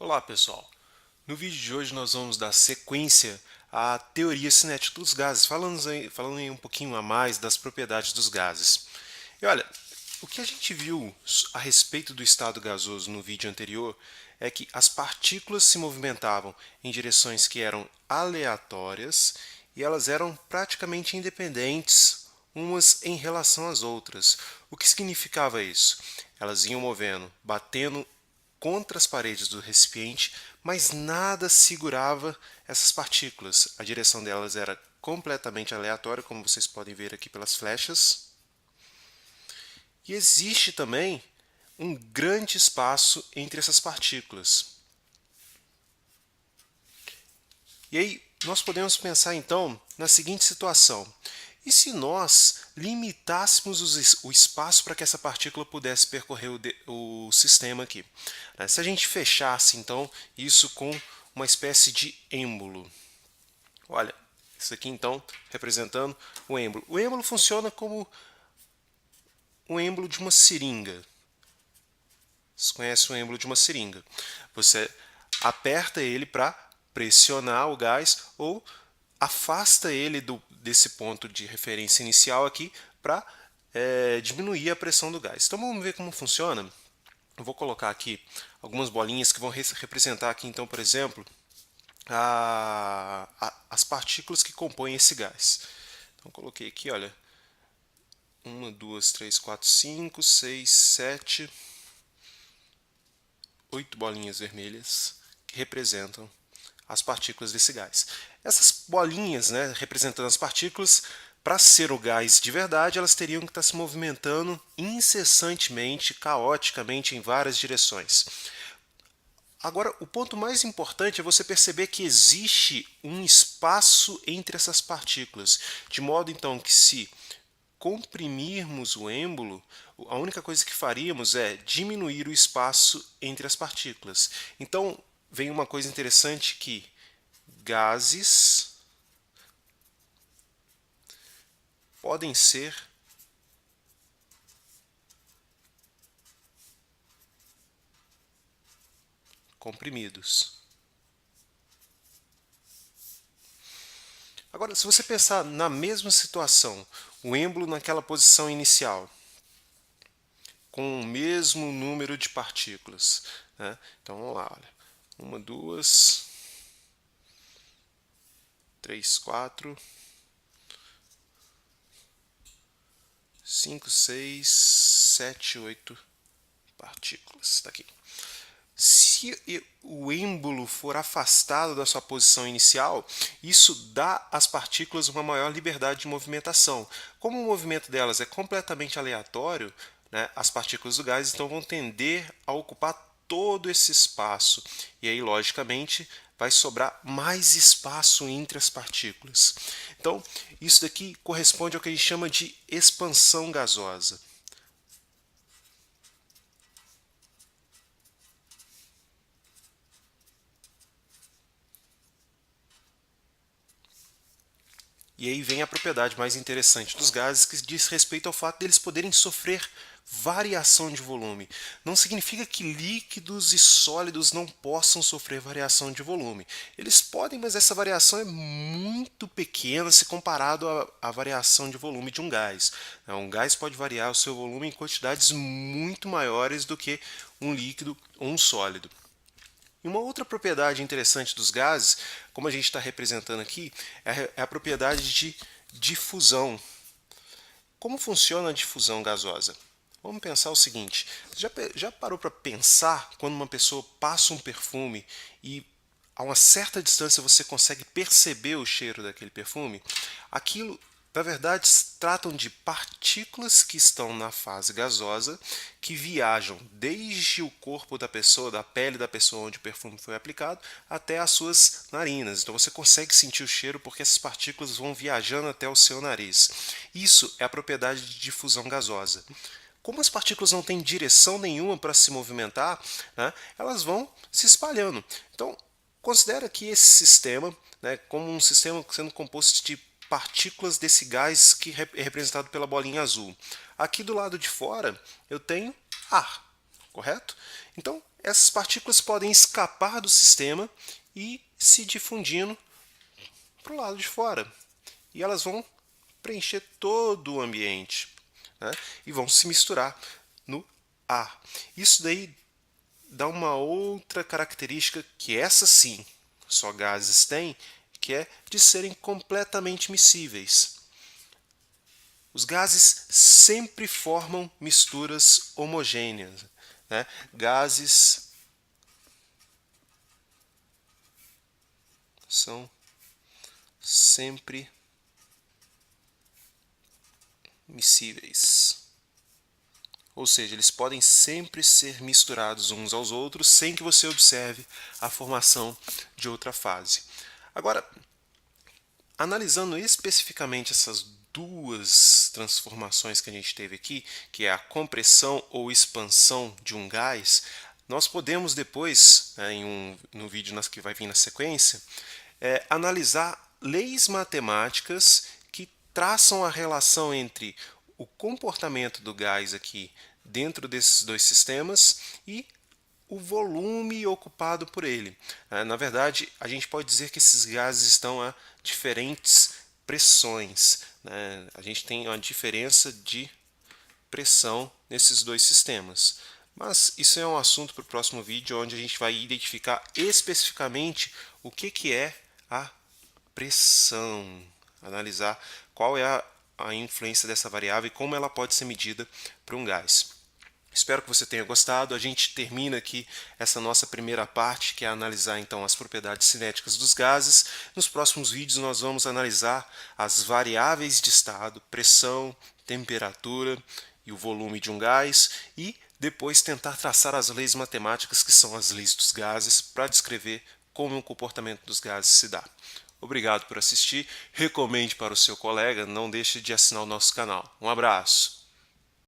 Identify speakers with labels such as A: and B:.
A: Olá pessoal, no vídeo de hoje nós vamos dar sequência à teoria cinética dos gases, falando aí um pouquinho a mais das propriedades dos gases. E olha, o que a gente viu a respeito do estado gasoso no vídeo anterior é que as partículas se movimentavam em direções que eram aleatórias e elas eram praticamente independentes umas em relação às outras. O que significava isso? Elas iam movendo, batendo contra as paredes do recipiente, mas nada segurava essas partículas. A direção delas era completamente aleatória, como vocês podem ver aqui pelas flechas. E existe também um grande espaço entre essas partículas. E aí nós podemos pensar então na seguinte situação: e se nós limitássemos o espaço para que essa partícula pudesse percorrer o sistema aqui? Se a gente fechasse então isso com uma espécie de êmbolo. Olha, isso aqui então representando o êmbolo. O êmbolo funciona como um êmbolo de uma seringa. Você conhece o êmbolo de uma seringa? Você aperta ele para pressionar o gás ou afasta ele desse ponto de referência inicial aqui para diminuir a pressão do gás. Então vamos ver como funciona. Eu vou colocar aqui algumas bolinhas que vão representar aqui então, por exemplo, as partículas que compõem esse gás. Então coloquei aqui, olha, 1, 2, 3, 4, 5, 6, 7, 8 bolinhas vermelhas que representam as partículas desse gás. Essas bolinhas, representando as partículas, para ser o gás de verdade, elas teriam que estar se movimentando incessantemente, caoticamente, em várias direções. Agora, o ponto mais importante é você perceber que existe um espaço entre essas partículas, de modo então que se comprimirmos o êmbolo, a única coisa que faríamos é diminuir o espaço entre as partículas. Então, vem uma coisa interessante que gases podem ser comprimidos. Agora, se você pensar na mesma situação, o êmbolo naquela posição inicial, com o mesmo número de partículas, Então vamos lá, olha. 1, 2, 3, 4, 5, 6, 7, 8 partículas. Está aqui. Se o êmbolo for afastado da sua posição inicial, isso dá às partículas uma maior liberdade de movimentação. Como o movimento delas é completamente aleatório, as partículas do gás então vão tender a ocupar todo esse espaço. E aí, logicamente, vai sobrar mais espaço entre as partículas. Então, isso daqui corresponde ao que a gente chama de expansão gasosa. E aí vem a propriedade mais interessante dos gases, que diz respeito ao fato deles poderem sofrer variação de volume. Não significa que líquidos e sólidos não possam sofrer variação de volume. Eles podem, mas essa variação é muito pequena se comparado à variação de volume de um gás. Um gás pode variar o seu volume em quantidades muito maiores do que um líquido ou um sólido. E uma outra propriedade interessante dos gases, como a gente está representando aqui, é a propriedade de difusão. Como funciona a difusão gasosa? Vamos pensar o seguinte: já parou para pensar quando uma pessoa passa um perfume e a uma certa distância você consegue perceber o cheiro daquele perfume? Aquilo, na verdade, se tratam de partículas que estão na fase gasosa, que viajam desde o corpo da pessoa, da pele da pessoa onde o perfume foi aplicado, até as suas narinas. Então você consegue sentir o cheiro porque essas partículas vão viajando até o seu nariz. Isso é a propriedade de difusão gasosa. Como as partículas não têm direção nenhuma para se movimentar, elas vão se espalhando. Então, considera aqui esse sistema como um sistema sendo composto de partículas desse gás que é representado pela bolinha azul. Aqui do lado de fora eu tenho ar, correto? Então essas partículas podem escapar do sistema e se difundindo para o lado de fora. E elas vão preencher todo o ambiente, né? E vão se misturar no ar. Isso daí dá uma outra característica que essa sim só gases têm, que é de serem completamente miscíveis. Os gases sempre formam misturas homogêneas, né? Gases são sempre miscíveis. Ou seja, eles podem sempre ser misturados uns aos outros sem que você observe a formação de outra fase. Agora, analisando especificamente essas duas transformações que a gente teve aqui, que é a compressão ou expansão de um gás, nós podemos depois, né, no vídeo que vai vir na sequência, analisar leis matemáticas que traçam a relação entre o comportamento do gás aqui dentro desses dois sistemas e o volume ocupado por ele. Na verdade, a gente pode dizer que esses gases estão a diferentes pressões, né? A gente tem uma diferença de pressão nesses dois sistemas. Mas isso é um assunto para o próximo vídeo, onde a gente vai identificar especificamente o que é a pressão, analisar qual é a influência dessa variável e como ela pode ser medida para um gás. Espero que você tenha gostado. A gente termina aqui essa nossa primeira parte, que é analisar então as propriedades cinéticas dos gases. Nos próximos vídeos nós vamos analisar as variáveis de estado, pressão, temperatura e o volume de um gás e depois tentar traçar as leis matemáticas, que são as leis dos gases, para descrever como o comportamento dos gases se dá. Obrigado por assistir, recomende para o seu colega, não deixe de assinar o nosso canal. Um abraço!